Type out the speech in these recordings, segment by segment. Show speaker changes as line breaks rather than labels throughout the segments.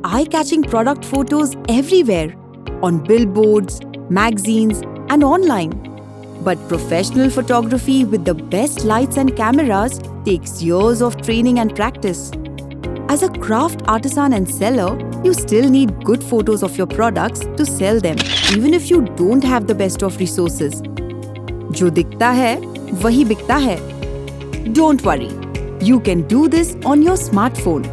eye-catching product photos everywhere, on billboards, magazines, and online. But professional photography with the best lights and cameras takes years of training and practice. As a craft artisan and seller, you still need good photos of your products to sell them, even if you don't have the best of resources. जो दिखता है, वही बिकता है. Don't worry, you can do this on your smartphone.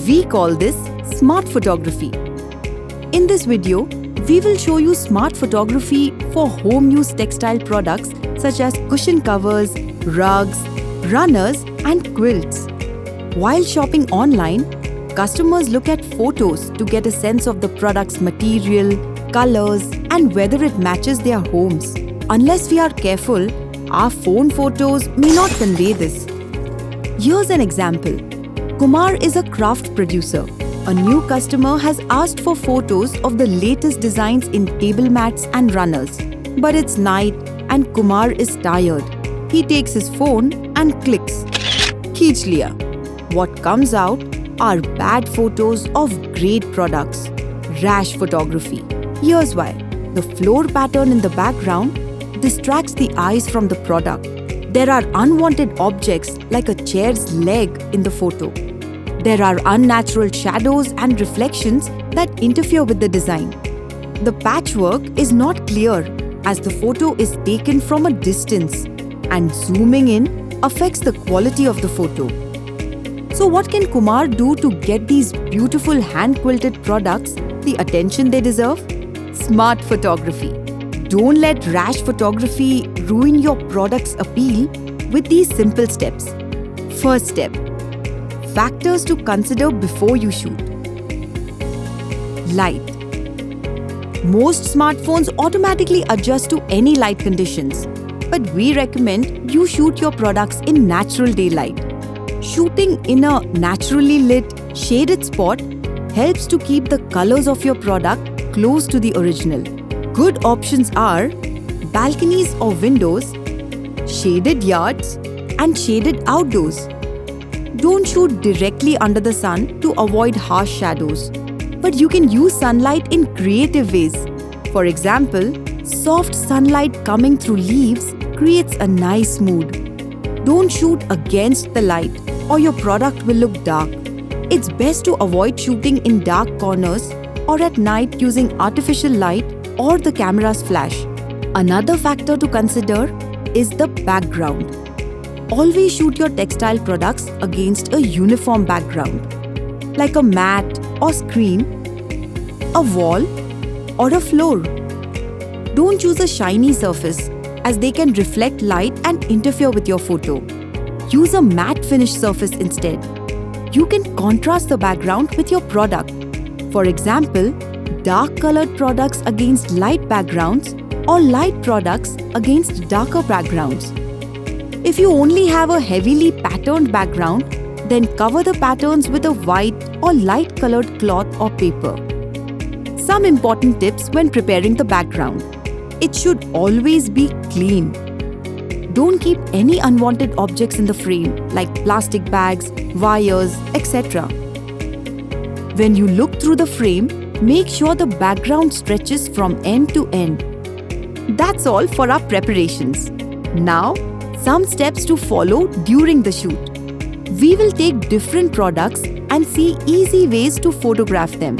We call this smart photography. In this video, we will show you smart photography for home use textile products such as cushion covers, rugs, runners, and quilts. While shopping online, customers look at photos to get a sense of the product's material, colors, and whether it matches their homes. Unless we are careful, our phone photos may not convey this. Here's an example. Kumar is a craft producer. A new customer has asked for photos of the latest designs in table mats and runners. But it's night and Kumar is tired. He takes his phone and clicks. Khich liya. What comes out are bad photos of great products. Rash photography. Here's why. The floor pattern in the background distracts the eyes from the product. There are unwanted objects like a chair's leg in the photo. There are unnatural shadows and reflections that interfere with the design. The patchwork is not clear as the photo is taken from a distance, and zooming in affects the quality of the photo. So what can Kumar do to get these beautiful hand-quilted products the attention they deserve? Smart photography. Don't let rash photography ruin your product's appeal with these simple steps. First step. Factors to consider before you shoot. Light. Most smartphones automatically adjust to any light conditions, but we recommend you shoot your products in natural daylight. Shooting in a naturally lit, shaded spot helps to keep the colors of your product close to the original. Good options are balconies or windows, shaded yards, and shaded outdoors. Don't shoot directly under the sun to avoid harsh shadows, but you can use sunlight in creative ways. For example, soft sunlight coming through leaves creates a nice mood. Don't shoot against the light or your product will look dark. It's best to avoid shooting in dark corners or at night using artificial light or the camera's flash. Another factor to consider is the background. Always shoot your textile products against a uniform background, like a mat or screen, a wall, or a floor. Don't choose a shiny surface as they can reflect light and interfere with your photo. Use a matte finish surface instead. You can contrast the background with your product. For example, dark colored products against light backgrounds or light products against darker backgrounds. If you only have a heavily patterned background, then cover the patterns with a white or light colored cloth or paper. Some important tips when preparing the background. It should always be clean. Don't keep any unwanted objects in the frame like plastic bags, wires, etc. When you look through the frame, make sure the background stretches from end to end. That's all for our preparations. Now, some steps to follow during the shoot. We will take different products and see easy ways to photograph them.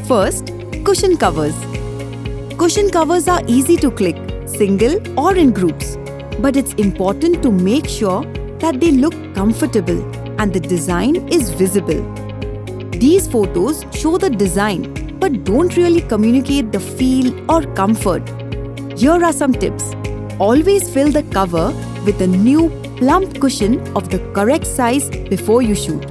First, cushion covers. Cushion covers are easy to click, single or in groups. But it's important to make sure that they look comfortable and the design is visible. These photos show the design but don't really communicate the feel or comfort. Here are some tips. Always fill the cover with a new plump cushion of the correct size before you shoot.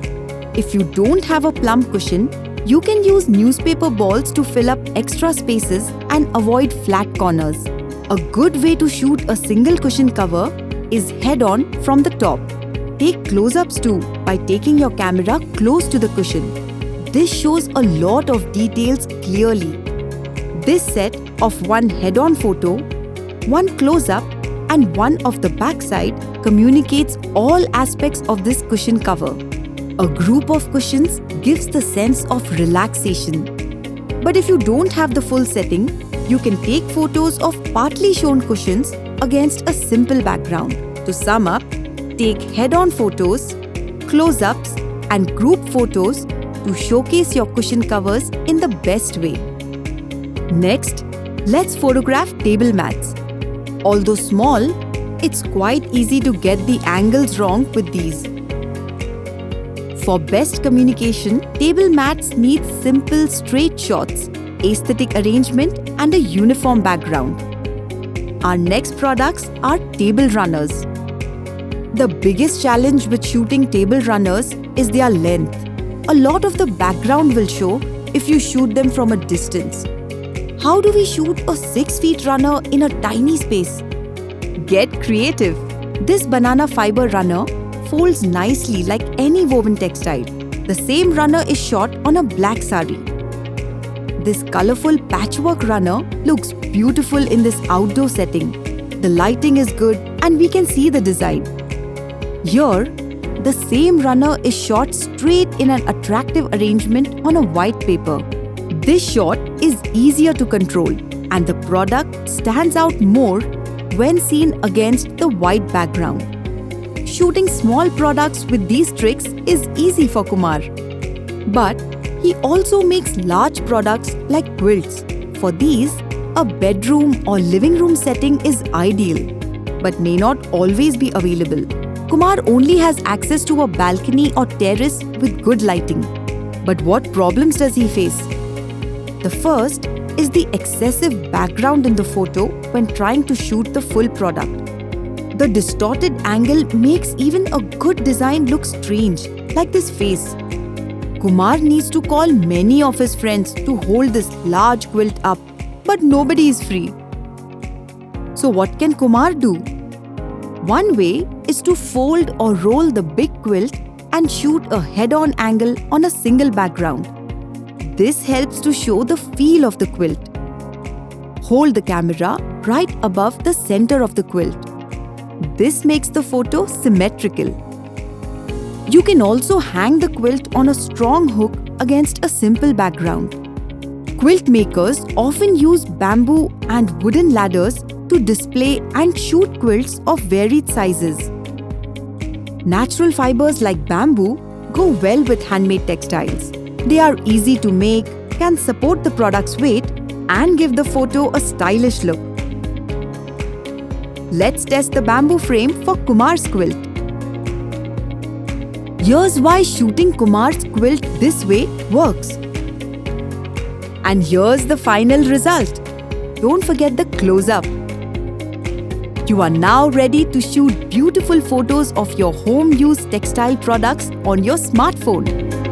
If you don't have a plump cushion, you can use newspaper balls to fill up extra spaces and avoid flat corners. A good way to shoot a single cushion cover is head-on from the top. Take close-ups too by taking your camera close to the cushion. This shows a lot of details clearly. This set of one head-on photo, one close-up, and one of the backside communicates all aspects of this cushion cover. A group of cushions gives the sense of relaxation. But if you don't have the full setting, you can take photos of partly shown cushions against a simple background. To sum up, take head-on photos, close-ups, and group photos to showcase your cushion covers in the best way. Next, let's photograph table mats. Although small, it's quite easy to get the angles wrong with these. For best communication, table mats need simple straight shots, aesthetic arrangement, and a uniform background. Our next products are table runners. The biggest challenge with shooting table runners is their length. A lot of the background will show if you shoot them from a distance. How do we shoot a 6-foot runner in a tiny space? Get creative! This banana fiber runner folds nicely like any woven textile. The same runner is shot on a black sari. This colorful patchwork runner looks beautiful in this outdoor setting. The lighting is good and we can see the design. Here, the same runner is shot straight in an attractive arrangement on a white paper. This shot is easier to control and the product stands out more when seen against the white background. Shooting small products with these tricks is easy for Kumar. But he also makes large products like quilts. For these, a bedroom or living room setting is ideal, but may not always be available. Kumar only has access to a balcony or terrace with good lighting. But what problems does he face? The first is the excessive background in the photo when trying to shoot the full product. The distorted angle makes even a good design look strange, like this face. Kumar needs to call many of his friends to hold this large quilt up, but nobody is free. So what can Kumar do? One way is to fold or roll the big quilt and shoot a head-on angle on a single background. This helps to show the feel of the quilt. Hold the camera right above the center of the quilt. This makes the photo symmetrical. You can also hang the quilt on a strong hook against a simple background. Quilt makers often use bamboo and wooden ladders to display and shoot quilts of varied sizes. Natural fibers like bamboo go well with handmade textiles. They are easy to make, can support the product's weight, and give the photo a stylish look. Let's test the bamboo frame for Kumar's quilt. Here's why shooting Kumar's quilt this way works. And here's the final result. Don't forget the close-up. You are now ready to shoot beautiful photos of your home-use textile products on your smartphone.